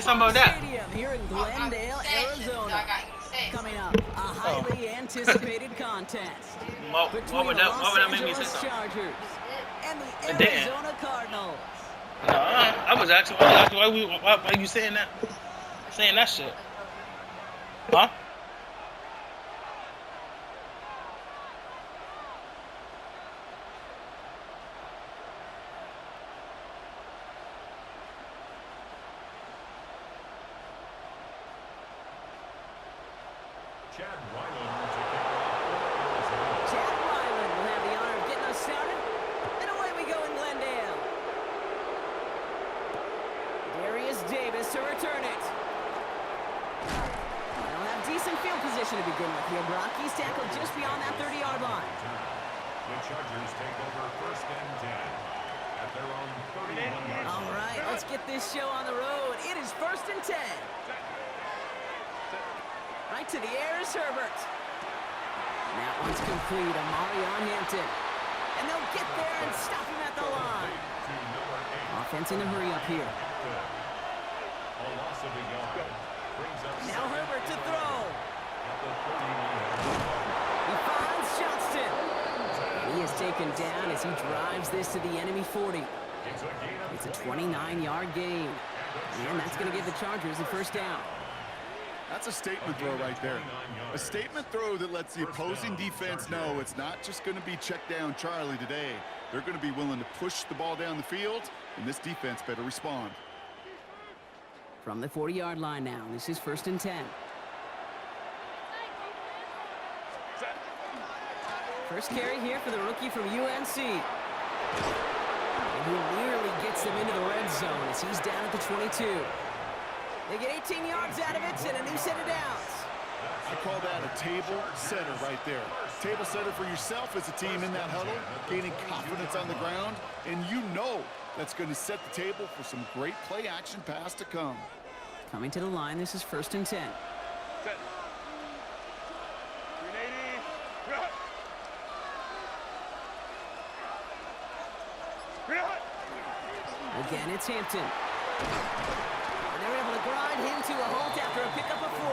Some of that. Stadium here in Glendale, Arizona. Coming up, a highly anticipated contest between the Why Los would that make me say Angeles something? Chargers and It the didn't. Arizona Cardinals. No, I was asking why you saying that shit? Huh? Chad Ryland will have the honor of getting us started. And away we go in Glendale. Darius Davis to return it. They'll have decent field position to begin with here, Brock. He's tackled just beyond that 30-yard line. The Chargers take over first and 10 at their own 31-yard line. All right, let's get this show on the road. It is first and 10. Right to the air is Herbert. That one's complete. Amari on Hampton. And they'll get there and stop him at the line. Offense in a hurry up here. A loss of a yard brings up Now Herbert to throw. at the 31-yard He finds Johnston. He is taken down as he drives this to the enemy 40. It's a 29-yard gain. And that's going to give the Chargers a first down. That's a statement throw right there. A statement throw that lets the opposing defense know it's not just going to be check down Charlie today. They're going to be willing to push the ball down the field, and this defense better respond. From the 40-yard line now, this is first and 10. First carry here for the rookie from UNC. And he nearly gets them into the red zone as he's down at the 22. They get 18 yards out of it and a new set of downs. I call that a table setter right there. Table setter for yourself as a team in that huddle, gaining confidence on the ground, and you know that's going to set the table for some great play action pass to come. Coming to the line, this is first and 10. Again, it's Hampton. And they're able to grind him to a halt after a pickup of 4.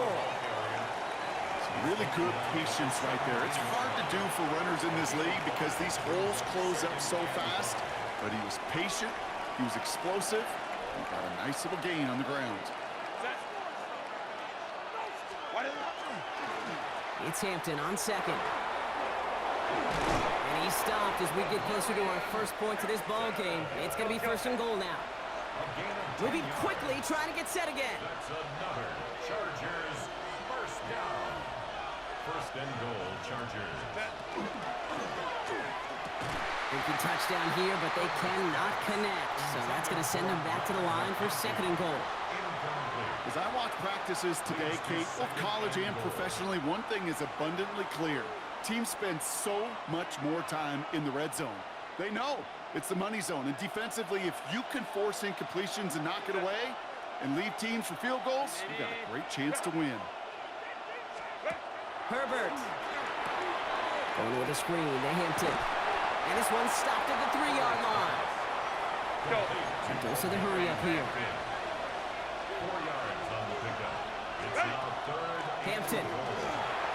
Really good patience right there. It's hard to do for runners in this league because these holes close up so fast. But he was patient, he was explosive, and got a nice little gain on the ground. It's Hampton on second. And he's stopped as we get closer to our first point to this ball game. It's going to be first and goal now. Moving quickly, trying to get set again. That's another Chargers first down. First and goal, Chargers. Thinking touchdown here, but they cannot connect. So that's going to send them back to the line for second and goal. As I watch practices today, Kate, both college and professionally, one thing is abundantly clear. Teams spend so much more time in the red zone. They know it's the money zone. And defensively, if you can force incompletions and knock it away and leave teams for field goals, you've got a great chance to win. Herbert. Going with a screen to Hampton. And this one stopped at the 3-yard line. And also the hurry up here. 4 yards on the pickup. It's now third. Hampton.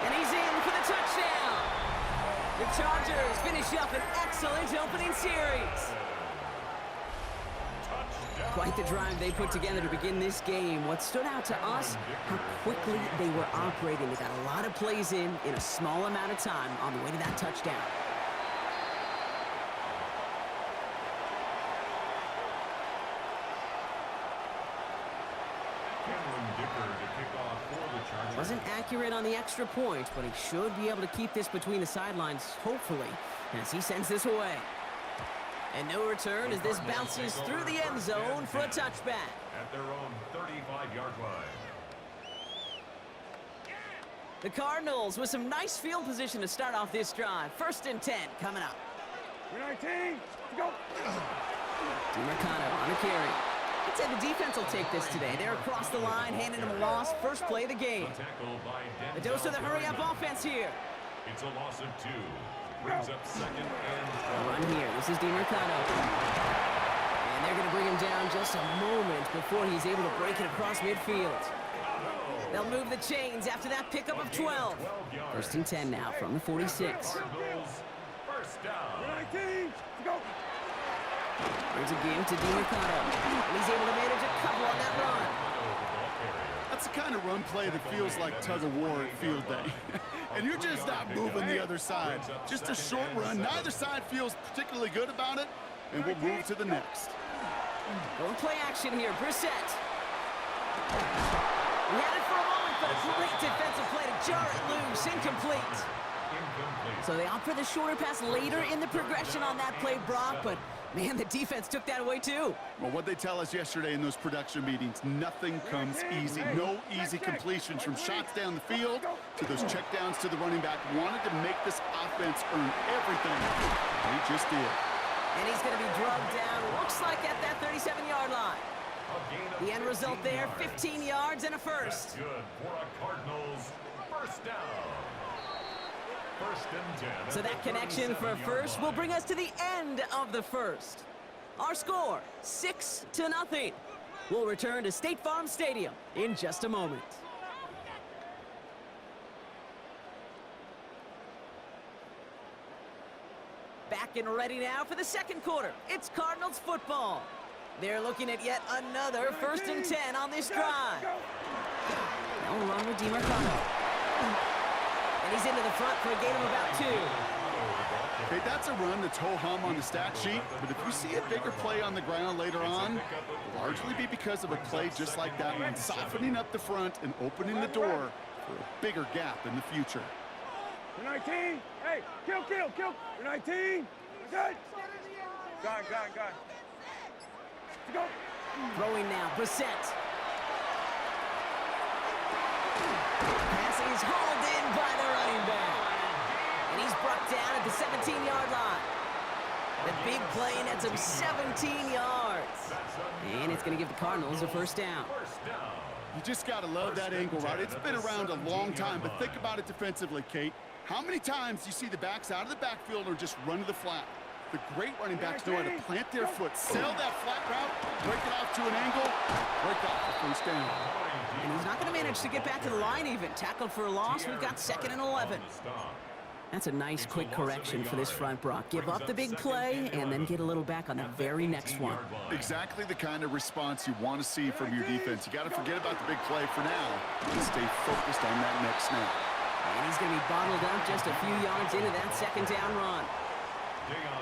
And he's in for the touchdown. The Chargers finish up an excellent opening series. Quite the drive they put together to begin this game. What stood out to us, how quickly they were operating. They got a lot of plays in a small amount of time on the way to that touchdown. Wasn't accurate on the extra point, but he should be able to keep this between the sidelines, hopefully, as he sends this away. And no return as this bounces through the end zone for a touchback. At their own 35-yard line. The Cardinals with some nice field position to start off this drive. First and 10 coming up. 19, go. DiMarcano on a carry. I'd say the defense will take this today. They're across the line, handing them a loss. First play of the game. A dose of the hurry-up offense here. It's a loss of 2. Brings up second and A run here. This is DiMarcano. And And they're going to bring him down just a moment before he's able to break it across midfield. They'll move the chains after that pickup of 12. First and 10 now from the 46. First down. 19, go. There's a game to DiMercato. He's able to manage a couple on that run. That's the kind of run play that feels like tug-of-war at field day. And you're just not moving the other side. Just a short run. Neither side feels particularly good about it, and we'll move to the next. Going play action here, Brissett. He had it for a moment, but a great defensive play to jar it loose. Incomplete. So they opt for the shorter pass later in the progression on that play, Brock, but man, the defense took that away too. Well, what they tell us yesterday in those production meetings, nothing comes easy. No easy completions from shots down the field to those checkdowns to the running back. Wanted to make this offense earn everything. They just did. And he's going to be drugged down, looks like at that 37-yard line. The end result there, 15 yards and a first. Good for a Cardinals first down. First and 10. So that connection for a first will bring us to the end of the first. Our score, 6-0. We'll return to State Farm Stadium in just a moment. Back and ready now for the second quarter. It's Cardinals football. They're looking at yet another first and 10 on this drive. They'll run with DiMercato. And he's into the front for a gain of about 2. Okay, that's a run that's ho-hum on the stat sheet, but if you see a bigger play on the ground later on, it'll largely be because of a play just like that one, softening up the front and opening the door for a bigger gap in the future. 19, hey, kill. 19, good. Gone. Go. Throwing now, Brissett. Pass is hauled in by the running back. And he's brought down at the 17-yard line. The big play nets him 17 yards. And it's going to give the Cardinals a first down. You just got to love that angle, right? It's been around a long time, but think about it defensively, Kate. How many times do you see the backs out of the backfield or just run to the flat? The great running backs know how to plant their foot, sell that flat route, break it off to an angle, break off the first down. And he's not going to manage to get back to the line even. Tackled for a loss. We've got 2nd and 11. That's a nice quick correction for this front, Brock. Give up the big play and then get a little back on the very next one. Exactly the kind of response you want to see from your defense. You got to forget about the big play for now and stay focused on that next snap. And he's going to be bottled up just a few yards into that second down run.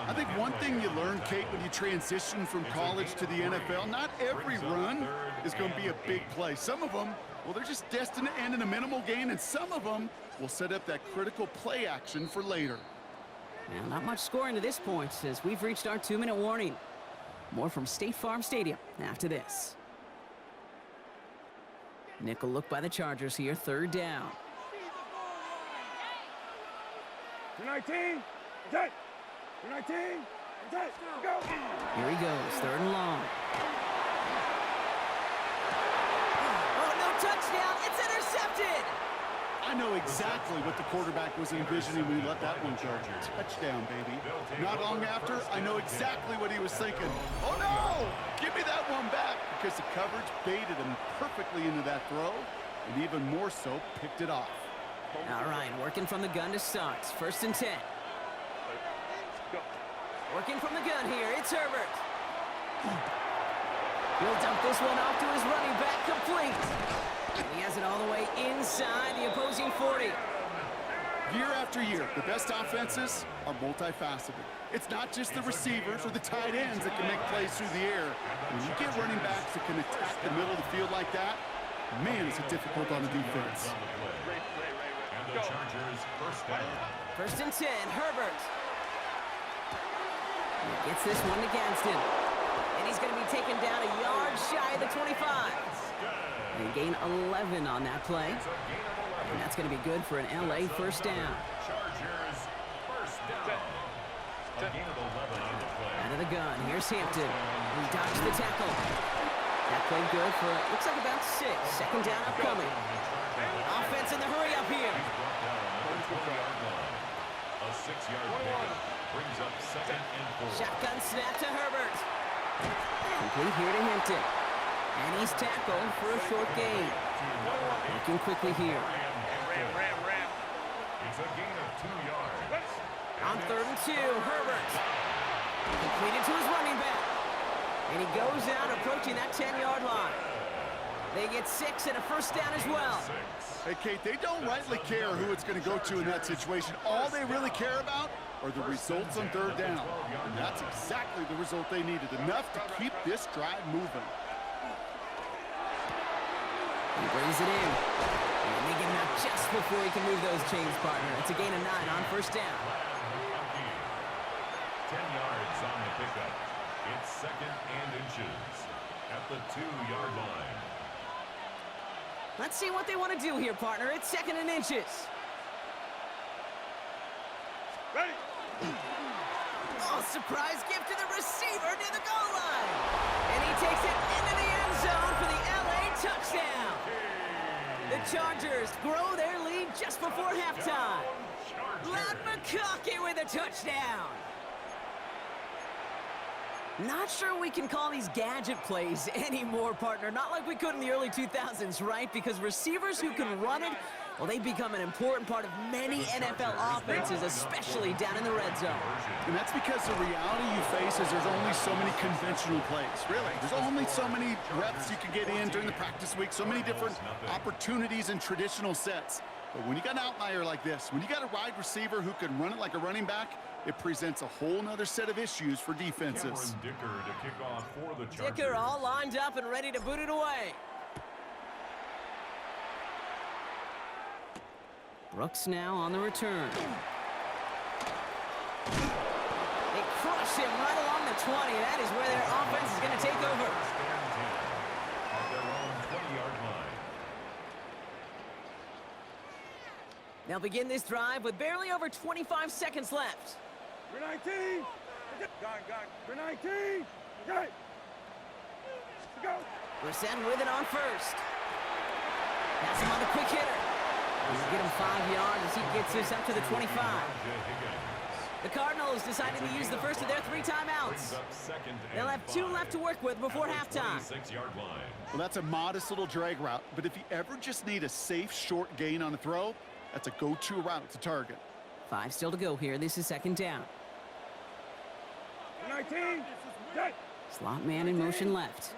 I think one thing you learn, Kate, when you transition from college to the NFL, not every run is going to be a big play. Some of them, well, they're just destined to end in a minimal gain, and some of them will set up that critical play action for later. Now, not much scoring to this point as we've reached our 2-minute warning. More from State Farm Stadium after this. Nickel look by the Chargers here, 3rd down. 19, set. 19, set, go. Here he goes, 3rd and long. Oh, no touchdown, it's intercepted! I know exactly what the quarterback was envisioning when he let that one go. Touchdown, baby. Not long after, I know exactly what he was thinking. Oh, no! Give me that one back, because the coverage baited him perfectly into that throw, and even more so, picked it off. All right, working from the gun to start. 1st and 10. Working from the gun here, it's Herbert. He'll dump this one off to his running back, complete. He has it all the way inside the opposing 40. Year after year, the best offenses are multifaceted. It's not just the receivers or the tight ends that can make plays through the air. When you get running backs that can attack the middle of the field like that, man, is it difficult on the defense. And the Chargers first down. 1st and 10, Herbert. He gets this one to Gadsden. And he's going to be taken down a yard shy of the 25. And gain 11 on that play. And that's going to be good for an LA first down. Chargers first down. A gain of 11 on the play. Out of the gun, here's Hampton. He dodged the tackle. That played good for, looks like about 6. 2nd down upcoming. Offense in the hurry up here. A 6-yard pickup brings up 2nd and 4. Shotgun snap to Herbert. Complete here to Hinton. And he's tackled for a short gain. Looking quickly here. Ram. It's a gain of 2 yards. On 3rd and 2, Herbert. Completed to his running back. And he goes out approaching that 10-yard line. They get 6 and a first down as well. Hey, Kate, they don't rightly care who it's going to go to in that situation. All they really care about are the results on 3rd down. And that's exactly the result they needed. Enough to keep this drive moving. He brings it in. And they get him out just before he can move those chains, partner. It's a gain of 9 on first down. 10 yards on the pickup. It's 2nd and inches at the 2-yard line. Let's see what they want to do here, partner. It's 2nd and inches. Ready? Oh, surprise gift to the receiver near the goal line. And he takes it into the end zone for the LA touchdown. The Chargers grow their lead just before halftime. Loud McConkey with a touchdown. Not sure we can call these gadget plays anymore, partner. Not like we could in the early 2000s, right? Because receivers who can run it, well, they become an important part of many NFL offenses, especially down in the red zone. And that's because the reality you face is there's only so many conventional plays, really. There's only so many reps you can get in during the practice week, so many different opportunities and traditional sets. But when you got an outlier like this, when you got a wide receiver who can run it like a running back, it presents a whole nother set of issues for defenses. Dicker to kick off for the Chargers. Dicker all lined up and ready to boot it away. Brooks now on the return. They crush him right along the 20. That is where their offense is going to take over. At their own 20-yard line. They'll begin this drive with barely over 25 seconds left. For 19. Gone. For 19. Got it. Go. Brissett with it on first. Pass him on the quick hitter. He'll get him 5 yards as he gets this up to the 25. The Cardinals deciding to use the first of their 3 timeouts. They'll have 2 left to work with before halftime. Well, that's a modest little drag route, but if you ever just need a safe, short gain on a throw, that's a go-to route to target. 5 still to go here. This is 2nd down. 19. Got. Slot man in motion left.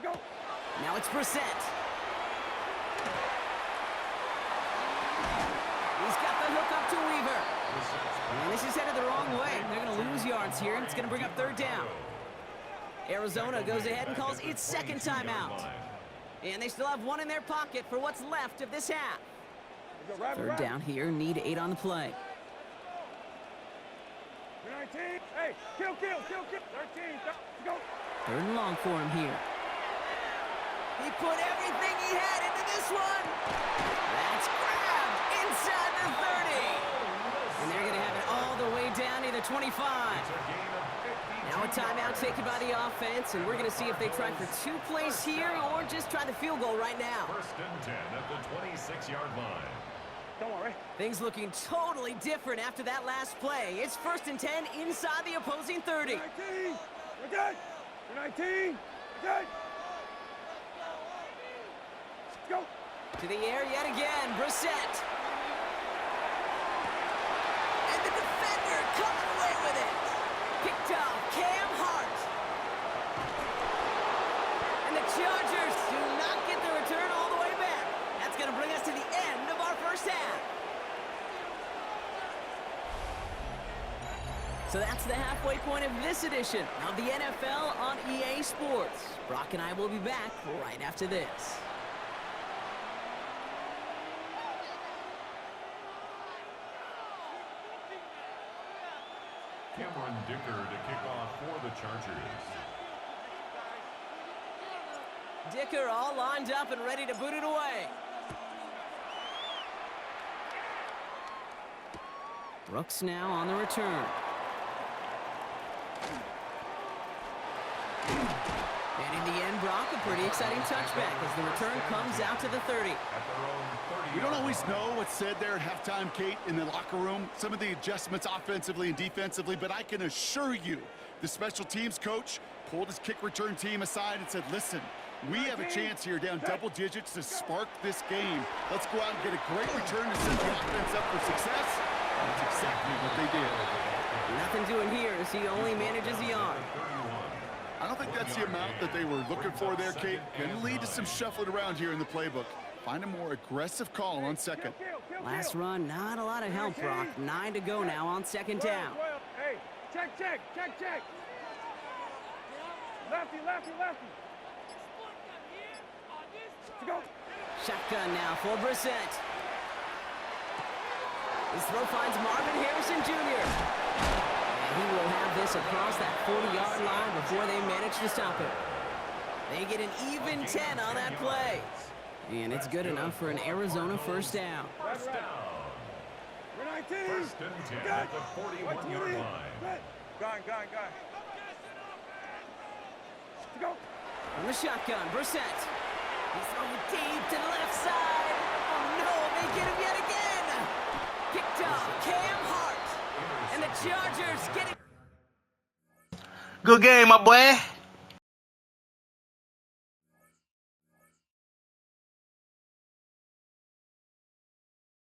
Go. Now it's Brissett. He's got the hook up to Weaver. And this is headed the wrong way. They're going to lose yards here, and it's going to bring up 3rd down. Arizona goes ahead and calls its 2nd timeout. And they still have 1 in their pocket for what's left of this half. 3rd down here, need 8 on the play. 19. Hey, kill. 13. Go. 3rd and long for him here. He put everything he had into this one. That's grabbed inside the 30. And they're going to have it all the way down to the 25. Now a timeout taken by the offense, and we're going to see if they try for 2 plays here or just try the field goal right now. 1st and 10 at the 26-yard line. Don't worry. Things looking totally different after that last play. It's 1st and 10 inside the opposing 30. 19. We're good. 19. We're good. Go. To the air yet again, Brissett. And the defender coming away with it. Picked off Cam Hart. And the Chargers do not get the return all the way back. That's going to bring us to the end of our first half. So that's the halfway point of this edition of the NFL on EA Sports. Brock and I will be back right after this. Cameron Dicker to kick off for the Chargers. Dicker all lined up and ready to boot it away. Brooks now on the return. And in the end, Brock, a pretty exciting touchback as the return comes out to the 30. We don't always know what's said there at halftime, Kate, in the locker room. Some of the adjustments offensively and defensively, but I can assure you the special teams coach pulled his kick return team aside and said, listen, we have a chance here down double digits to spark this game. Let's go out and get a great return to set the offense up for success. That's exactly what they did. Nothing doing here as he only manages the arm. I don't think that's the amount that they were looking for there, Kate. Going to lead to some shuffling around here in the playbook. Find a more aggressive call on second. Last run, not a lot of help, Brock. 9 to go now on second down. Hey, check. Lefty. To go. Shotgun now for Brissett. His throw finds Marvin Harrison Jr. And he will have this across that 40-yard line before they manage to stop it. They get an even 10 on that play. And it's good enough for an Arizona first down. First down. We're 19. First and 10 at the 41-yard line. Gone. To go. From the shotgun, Brissett. He's throwing deep to the left side. Oh, no, they get him yet again. Picked up Cam Hart. And the Chargers get it. Good game, my boy.